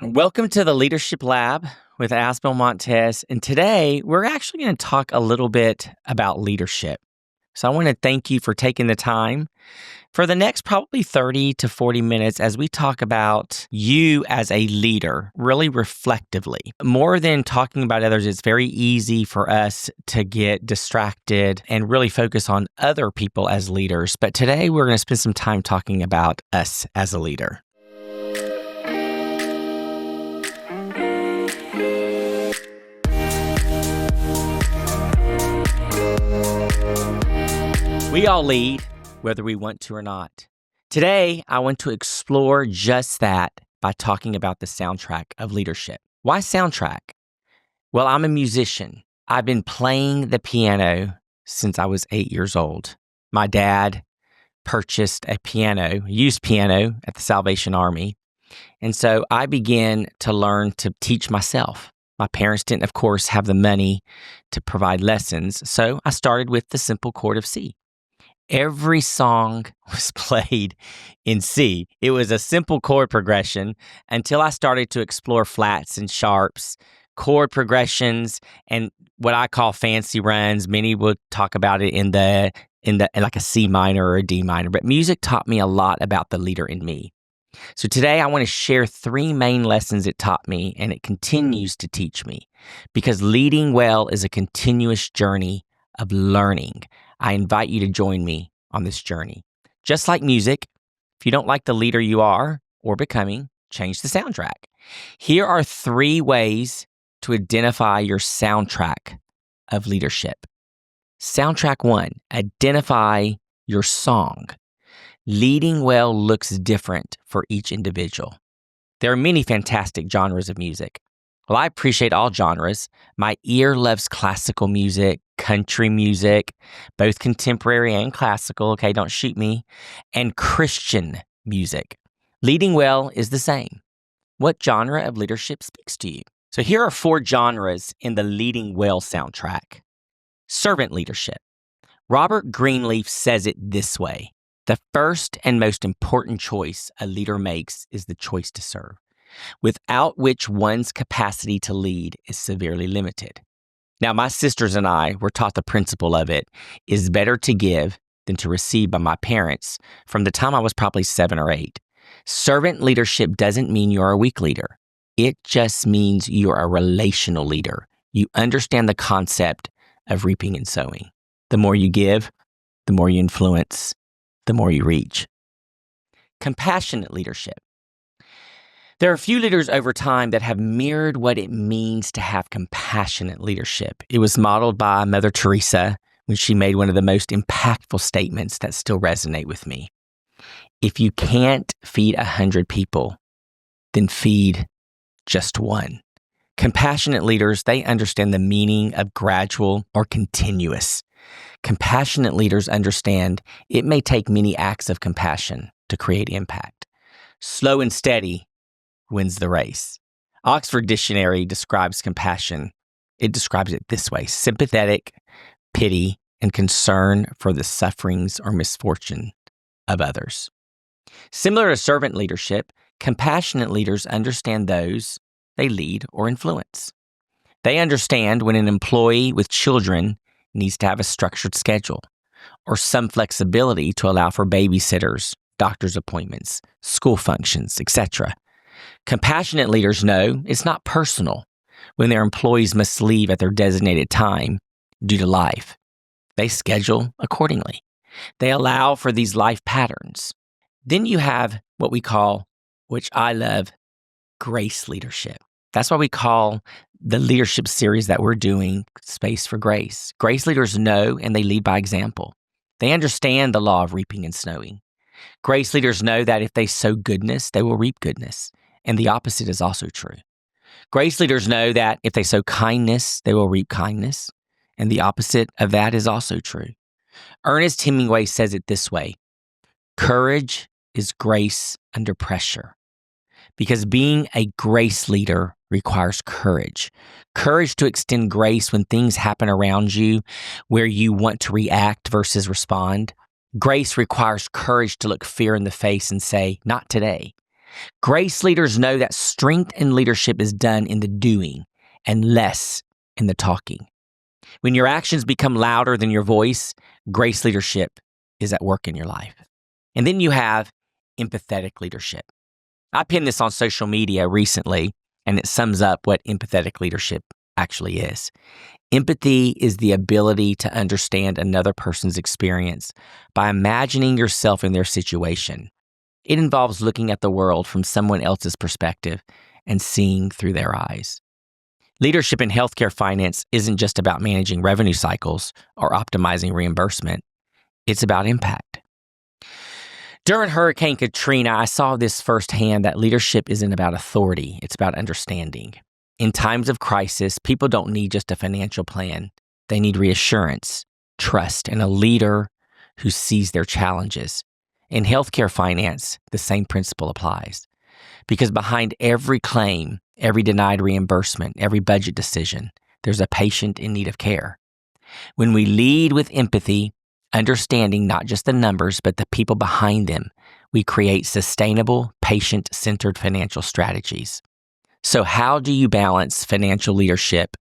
Welcome to the Leadership Lab with Asbel Montes. And today we're actually going to talk a little bit about leadership. So I want to thank you for taking the time for the next probably 30 to 40 minutes as we talk about you as a leader, really reflectively. More than talking about others, it's very easy for us to get distracted and really focus on other people as leaders. But today we're going to spend some time talking about us as a leader. We all lead, whether we want to or not. Today, I want to explore just that by talking about the soundtrack of leadership. Why soundtrack? Well, I'm a musician. I've been playing the piano since I was 8 years old. My dad purchased a used piano at the Salvation Army. And so I began to learn to teach myself. My parents didn't, of course, have the money to provide lessons. So I started with the simple chord of C. Every song was played in C. It was a simple chord progression until I started to explore flats and sharps, chord progressions, and what I call fancy runs. Many would talk about it in like a C minor or a D minor, but music taught me a lot about the leader in me. So today I want to share 3 main lessons it taught me, and it continues to teach me, because leading well is a continuous journey of learning. I invite you to join me on this journey. Just like music, if you don't like the leader you are or becoming, change the soundtrack. Here are 3 ways to identify your soundtrack of leadership. Soundtrack 1, identify your song. Leading well looks different for each individual. There are many fantastic genres of music. Well, I appreciate all genres. My ear loves classical music, country music, both contemporary and classical, okay, don't shoot me, and Christian music. Leading well is the same. What genre of leadership speaks to you? So here are 4 genres in the Leading Well soundtrack. Servant leadership. Robert Greenleaf says it this way: the first and most important choice a leader makes is the choice to serve, without which one's capacity to lead is severely limited. Now, my sisters and I were taught the principle of it is better to give than to receive by my parents from the time I was probably 7 or 8. Servant leadership doesn't mean you're a weak leader. It just means you're a relational leader. You understand the concept of reaping and sowing. The more you give, the more you influence, the more you reach. Compassionate leadership. There are a few leaders over time that have mirrored what it means to have compassionate leadership. It was modeled by Mother Teresa when she made one of the most impactful statements that still resonate with me. If you can't feed 100 people, then feed just 1. Compassionate leaders, they understand the meaning of gradual or continuous. Compassionate leaders understand it may take many acts of compassion to create impact. Slow and steady wins the race. Oxford Dictionary describes compassion. It describes it this way: sympathetic, pity, and concern for the sufferings or misfortune of others. Similar to servant leadership, compassionate leaders understand those they lead or influence. They understand when an employee with children needs to have a structured schedule or some flexibility to allow for babysitters, doctor's appointments, school functions, etc. Compassionate leaders know it's not personal when their employees must leave at their designated time due to life. They schedule accordingly. They allow for these life patterns. Then you have what we call, which I love, grace leadership. That's why we call the leadership series that we're doing Space for Grace. Grace leaders know and they lead by example. They understand the law of reaping and sowing. Grace leaders know that if they sow goodness, they will reap goodness. And the opposite is also true. Grace leaders know that if they sow kindness, they will reap kindness. And the opposite of that is also true. Ernest Hemingway says it this way: courage is grace under pressure. Because being a grace leader requires courage. Courage to extend grace when things happen around you where you want to react versus respond. Grace requires courage to look fear in the face and say, not today. Grace leaders know that strength in leadership is done in the doing and less in the talking. When your actions become louder than your voice, grace leadership is at work in your life. And then you have empathetic leadership. I pinned this on social media recently, and it sums up what empathetic leadership actually is. Empathy is the ability to understand another person's experience by imagining yourself in their situation. It involves looking at the world from someone else's perspective and seeing through their eyes. Leadership in healthcare finance isn't just about managing revenue cycles or optimizing reimbursement. It's about impact. During Hurricane Katrina, I saw this firsthand that leadership isn't about authority, it's about understanding. In times of crisis, people don't need just a financial plan. They need reassurance, trust, and a leader who sees their challenges. In healthcare finance, the same principle applies. Because behind every claim, every denied reimbursement, every budget decision, there's a patient in need of care. When we lead with empathy, understanding not just the numbers, but the people behind them, we create sustainable, patient-centered financial strategies. So how do you balance financial leadership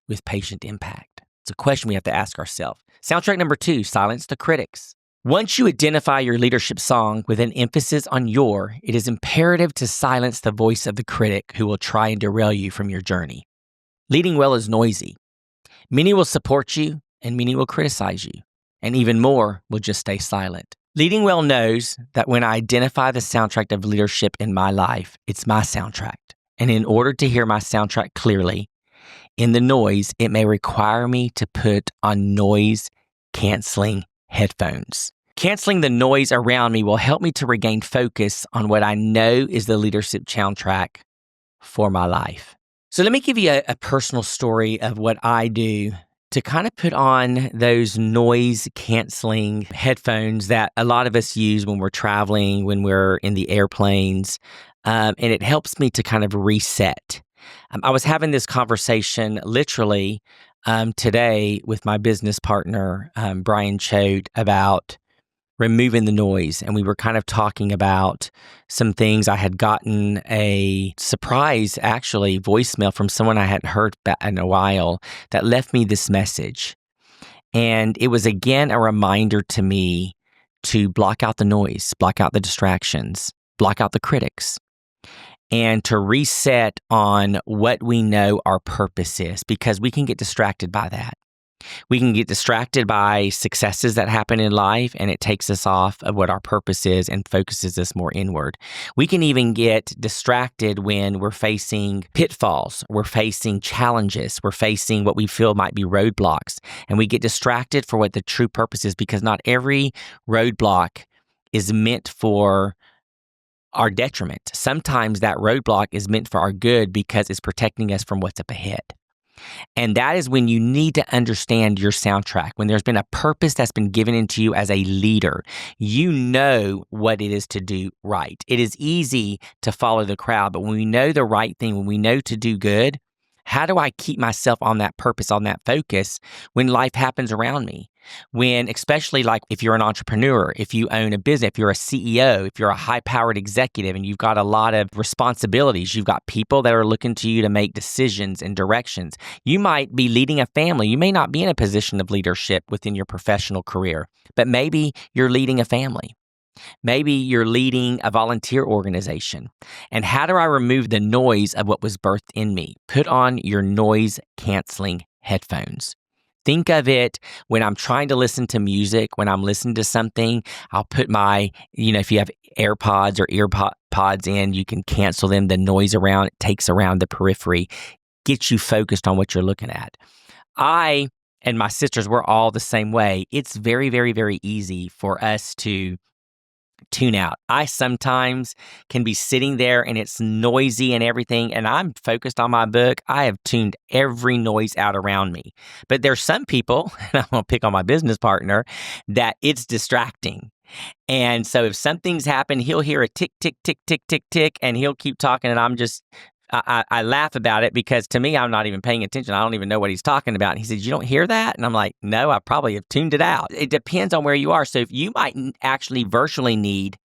with patient impact? It's a question we have to ask ourselves. Soundtrack number 2, silence the critics. Once you identify your leadership song with an emphasis on your, it is imperative to silence the voice of the critic who will try and derail you from your journey. Leading well is noisy. Many will support you and many will criticize you, and even more will just stay silent. Leading well knows that when I identify the soundtrack of leadership in my life, it's my soundtrack. And in order to hear my soundtrack clearly, in the noise, it may require me to put on noise-canceling headphones. Canceling the noise around me will help me to regain focus on what I know is the leadership soundtrack for my life. So let me give you a personal story of what I do to kind of put on those noise-canceling headphones that a lot of us use when we're traveling, when we're in the airplanes, and it helps me to kind of reset. I was having this conversation literally today with my business partner, Brian Choate, about removing the noise. And we were kind of talking about some things. I had gotten a surprise, actually, voicemail from someone I hadn't heard in a while that left me this message. And it was, again, a reminder to me to block out the noise, block out the distractions, block out the critics, and to reset on what we know our purpose is, because we can get distracted by that. We can get distracted by successes that happen in life, and it takes us off of what our purpose is and focuses us more inward. We can even get distracted when we're facing pitfalls, we're facing challenges, we're facing what we feel might be roadblocks, and we get distracted for what the true purpose is, because not every roadblock is meant for our detriment. Sometimes that roadblock is meant for our good because it's protecting us from what's up ahead. And that is when you need to understand your soundtrack. When there's been a purpose that's been given into you as a leader, you know what it is to do right. It is easy to follow the crowd, but when we know the right thing, when we know to do good, how do I keep myself on that purpose, on that focus when life happens around me? When, especially like if you're an entrepreneur, if you own a business, if you're a CEO, if you're a high-powered executive and you've got a lot of responsibilities, you've got people that are looking to you to make decisions and directions. You might be leading a family. You may not be in a position of leadership within your professional career, but maybe you're leading a family. Maybe you're leading a volunteer organization. And how do I remove the noise of what was birthed in me? Put on your noise-canceling headphones. Think of it when I'm trying to listen to music, when I'm listening to something, I'll put my, if you have AirPods or earpods in, you can cancel them. The noise around, it takes around the periphery, gets you focused on what you're looking at. I and my sisters, we're all the same way. It's very, very, very easy for us to tune out. I sometimes can be sitting there and it's noisy and everything, and I'm focused on my book. I have tuned every noise out around me. But there's some people, and I'm going to pick on my business partner, that it's distracting. And so if something's happened, he'll hear a tick, tick, tick, tick, tick, tick, and he'll keep talking, and I laugh about it because to me, I'm not even paying attention. I don't even know what he's talking about. And he says, "You don't hear that?" And I'm like, "No, I probably have tuned it out." It depends on where you are. So if you might actually virtually need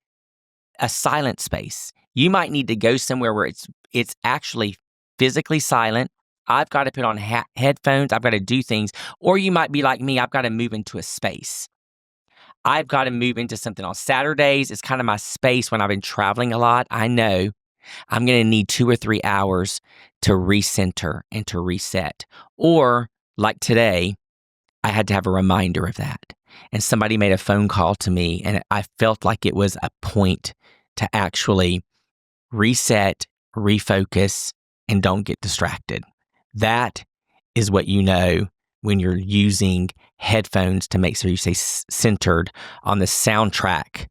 a silent space, You might need to go somewhere where it's actually physically silent. I've got to put on headphones. I've got to do things. Or you might be like me. I've got to move into a space. I've got to move into something on Saturdays. It's kind of my space when I've been traveling a lot. I know I'm going to need 2 or 3 hours to recenter and to reset. Or like today, I had to have a reminder of that. And somebody made a phone call to me, and I felt like it was a point to actually reset, refocus, and don't get distracted. That is what you know when you're using headphones to make sure you stay centered on the soundtrack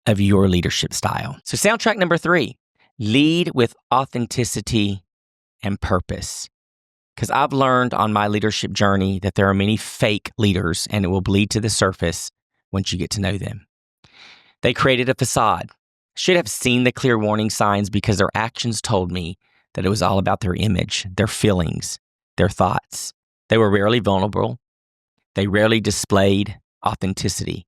of your leadership style. So soundtrack number 3, lead with authenticity and purpose. Because I've learned on my leadership journey that there are many fake leaders, and it will bleed to the surface once you get to know them. They created a facade. Should have seen the clear warning signs because their actions told me that it was all about their image, their feelings, their thoughts. They were rarely vulnerable. They rarely displayed authenticity.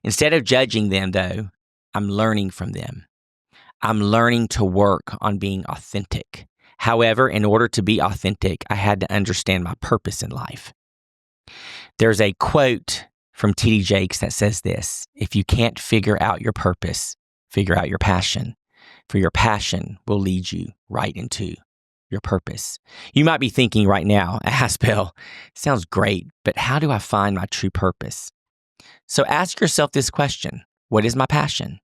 Instead of judging them, though, I'm learning from them. I'm learning to work on being authentic. However, in order to be authentic, I had to understand my purpose in life. There's a quote from T.D. Jakes that says this: if you can't figure out your purpose, figure out your passion, for your passion will lead you right into your purpose. You might be thinking right now, Asbel, sounds great, but how do I find my true purpose? So ask yourself this question: what is my passion?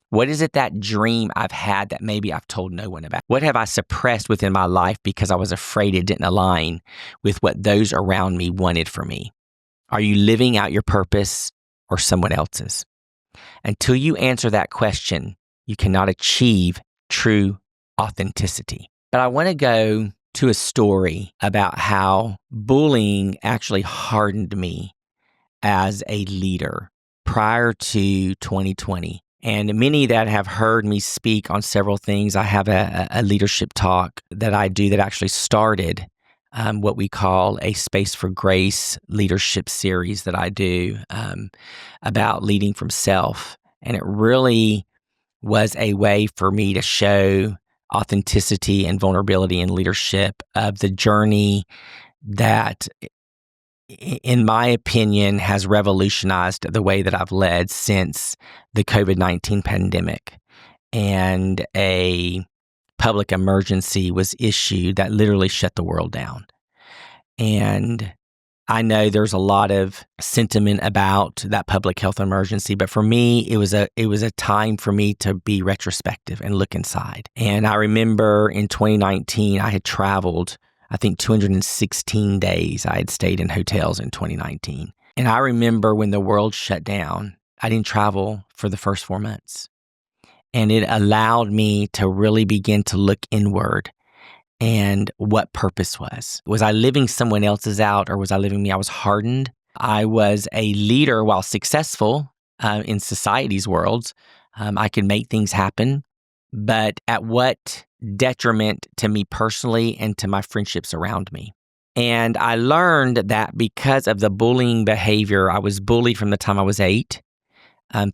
What is it, that dream I've had that maybe I've told no one about? What have I suppressed within my life because I was afraid it didn't align with what those around me wanted for me? Are you living out your purpose or someone else's? Until you answer that question, you cannot achieve true authenticity. But I want to go to a story about how bullying actually hardened me as a leader prior to 2020. And many that have heard me speak on several things, I have a leadership talk that I do that actually started what we call a Space for Grace leadership series that I do about leading from self. And it really was a way for me to show authenticity and vulnerability in leadership of the journey that, in my opinion, has revolutionized the way that I've led since the COVID-19 pandemic and a public emergency was issued that literally shut the world down. And I know there's a lot of sentiment about that public health emergency, but for me, it was a time for me to be retrospective and look inside. And I remember in 2019, I had traveled, I think 216 days I had stayed in hotels in 2019. And I remember when the world shut down, I didn't travel for the first 4 months. And it allowed me to really begin to look inward and what purpose was. Was I living someone else's out, or was I living me? I was hardened. I was a leader while successful in society's world. I could make things happen, but at what detriment to me personally and to my friendships around me? And I learned that because of the bullying behavior, I was bullied from the time I was 8.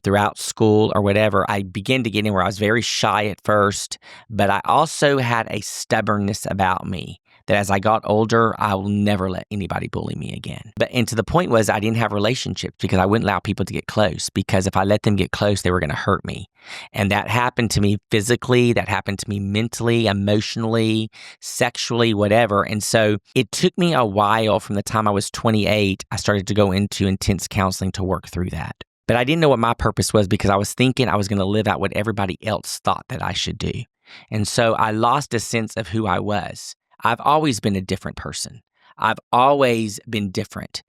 Throughout school or whatever, I began to get in where I was very shy at first, but I also had a stubbornness about me that as I got older, I will never let anybody bully me again. And to the point was I didn't have relationships because I wouldn't allow people to get close, because if I let them get close, they were going to hurt me. And that happened to me physically, that happened to me mentally, emotionally, sexually, whatever. And so it took me a while. From the time I was 28, I started to go into intense counseling to work through that. But I didn't know what my purpose was because I was thinking I was going to live out what everybody else thought that I should do. And so I lost a sense of who I was. I've always been a different person. I've always been different.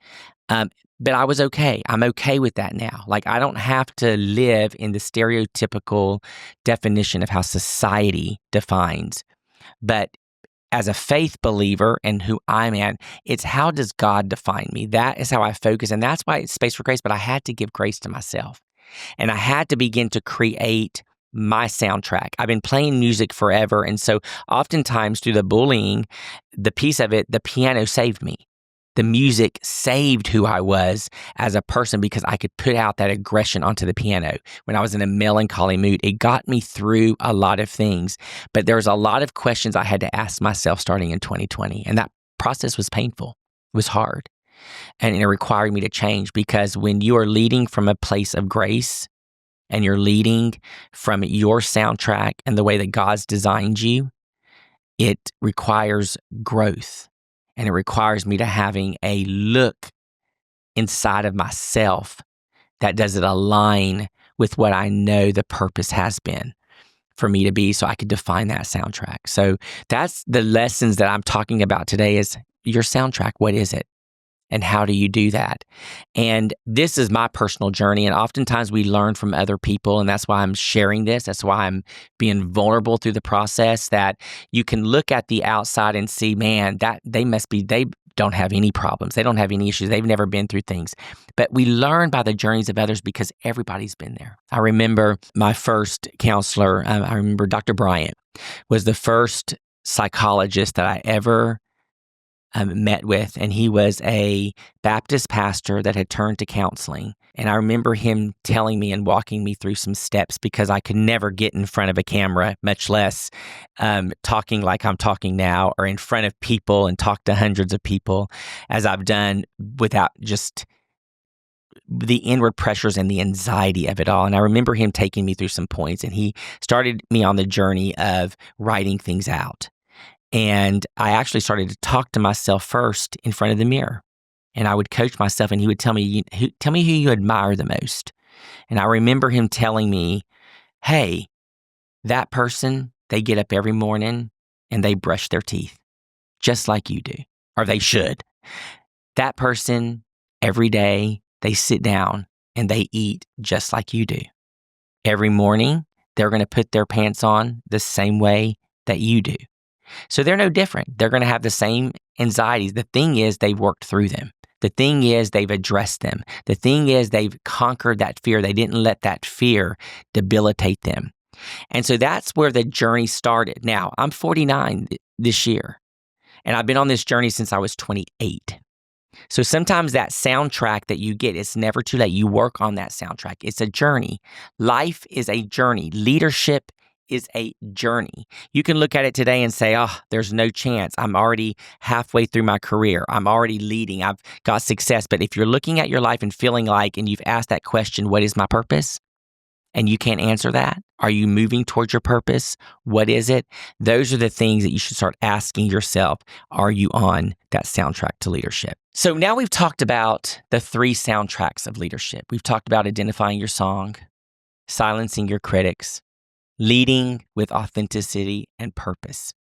But I was okay. I'm okay with that now. Like, I don't have to live in the stereotypical definition of how society defines. But as a faith believer and who I'm at, it's how does God define me? That is how I focus. And that's why it's Space for Grace. But I had to give grace to myself. And I had to begin to create my soundtrack. I've been playing music forever. And so oftentimes through the bullying, the piece of it, the piano saved me. The music saved who I was as a person because I could put out that aggression onto the piano. When I was in a melancholy mood, it got me through a lot of things. But there was a lot of questions I had to ask myself starting in 2020. And that process was painful. It was hard. And it required me to change, because when you are leading from a place of grace and you're leading from your soundtrack and the way that God's designed you, it requires growth. And it requires me to having a look inside of myself that does it align with what I know the purpose has been for me to be, so I could define that soundtrack. So that's the lessons that I'm talking about today, is your soundtrack. What is it? And how do you do that? And this is my personal journey. And oftentimes we learn from other people. And that's why I'm sharing this. That's why I'm being vulnerable through the process, that you can look at the outside and see, man, that they don't have any problems. They don't have any issues. They've never been through things. But we learn by the journeys of others because everybody's been there. I remember my first counselor, I remember Dr. Bryant was the first psychologist that I ever met with, and he was a Baptist pastor that had turned to counseling. And I remember him telling me and walking me through some steps, because I could never get in front of a camera, much less talking like I'm talking now, or in front of people and talk to hundreds of people as I've done, without just the inward pressures and the anxiety of it all. And I remember him taking me through some points, and he started me on the journey of writing things out. And I actually started to talk to myself first in front of the mirror. And I would coach myself, and he would tell me who you admire the most. And I remember him telling me, hey, that person, they get up every morning and they brush their teeth just like you do, or they should. That person, every day, they sit down and they eat just like you do. Every morning, they're going to put their pants on the same way that you do. So they're no different. They're going to have the same anxieties. The thing is, they've worked through them. The thing is, they've addressed them. The thing is, they've conquered that fear. They didn't let that fear debilitate them. And so that's where the journey started. Now, I'm 49 this year, and I've been on this journey since I was 28. So sometimes that soundtrack that you get, it's never too late. You work on that soundtrack. It's a journey. Life is a journey. Leadership is a journey. You can look at it today and say, oh, there's no chance. I'm already halfway through my career. I'm already leading. I've got success. But if you're looking at your life and feeling like, and you've asked that question, what is my purpose? And you can't answer that. Are you moving towards your purpose? What is it? Those are the things that you should start asking yourself. Are you on that soundtrack to leadership? So now we've talked about the 3 soundtracks of leadership. We've talked about identifying your song, silencing your critics, leading with authenticity and purpose.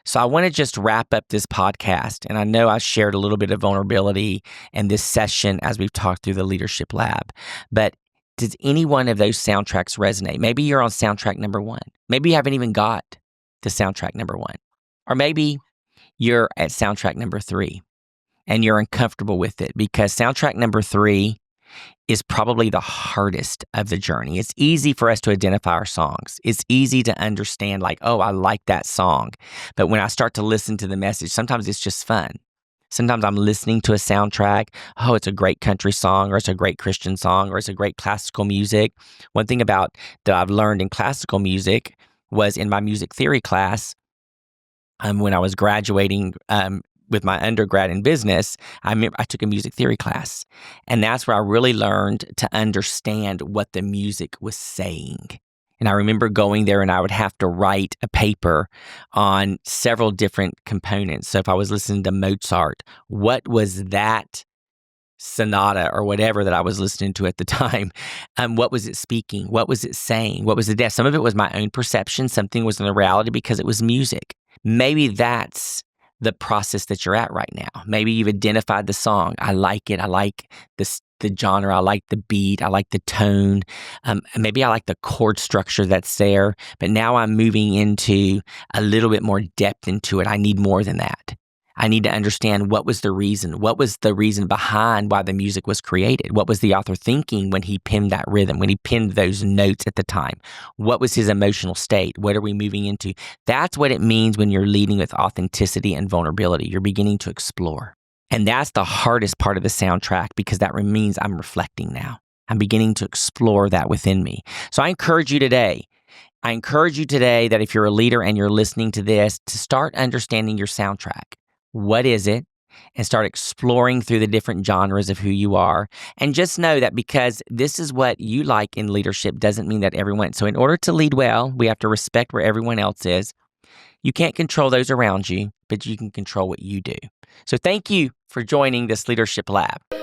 So I want to just wrap up this podcast. And I know I shared a little bit of vulnerability in this session as we've talked through the Leadership Lab. But does any one of those soundtracks resonate? Maybe you're on soundtrack number 1. Maybe you haven't even got to soundtrack number 1. Or maybe you're at soundtrack number 3 and you're uncomfortable with it, because soundtrack number 3 is probably the hardest of the journey. It's easy for us to identify our songs. It's easy to understand, like, oh, I like that song. But when I start to listen to the message, sometimes it's just fun. Sometimes I'm listening to a soundtrack. Oh, it's a great country song, or it's a great Christian song, or it's a great classical music. One thing about that I've learned in classical music was in my music theory class, when I was graduating with my undergrad in business, I took a music theory class. And that's where I really learned to understand what the music was saying. And I remember going there, and I would have to write a paper on several different components. So if I was listening to Mozart, what was that sonata or whatever that I was listening to at the time? What was it speaking? What was it saying? What was the depth? Some of it was my own perception. Something was in the reality because it was music. Maybe that's the process that you're at right now. Maybe you've identified the song. I like it. I like the genre. I like the beat. I like the tone. Maybe I like the chord structure that's there. But now I'm moving into a little bit more depth into it. I need more than that. I need to understand what was the reason. What was the reason behind why the music was created? What was the author thinking when he penned that rhythm, when he penned those notes at the time? What was his emotional state? What are we moving into? That's what it means when you're leading with authenticity and vulnerability. You're beginning to explore. And that's the hardest part of the soundtrack because that means I'm reflecting now. I'm beginning to explore that within me. So I encourage you today that if you're a leader and you're listening to this, to start understanding your soundtrack. What is it? And start exploring through the different genres of who you are. And just know that because this is what you like in leadership doesn't mean that everyone. So in order to lead well, we have to respect where everyone else is. You can't control those around you, but you can control what you do. So thank you for joining this Leadership Lab.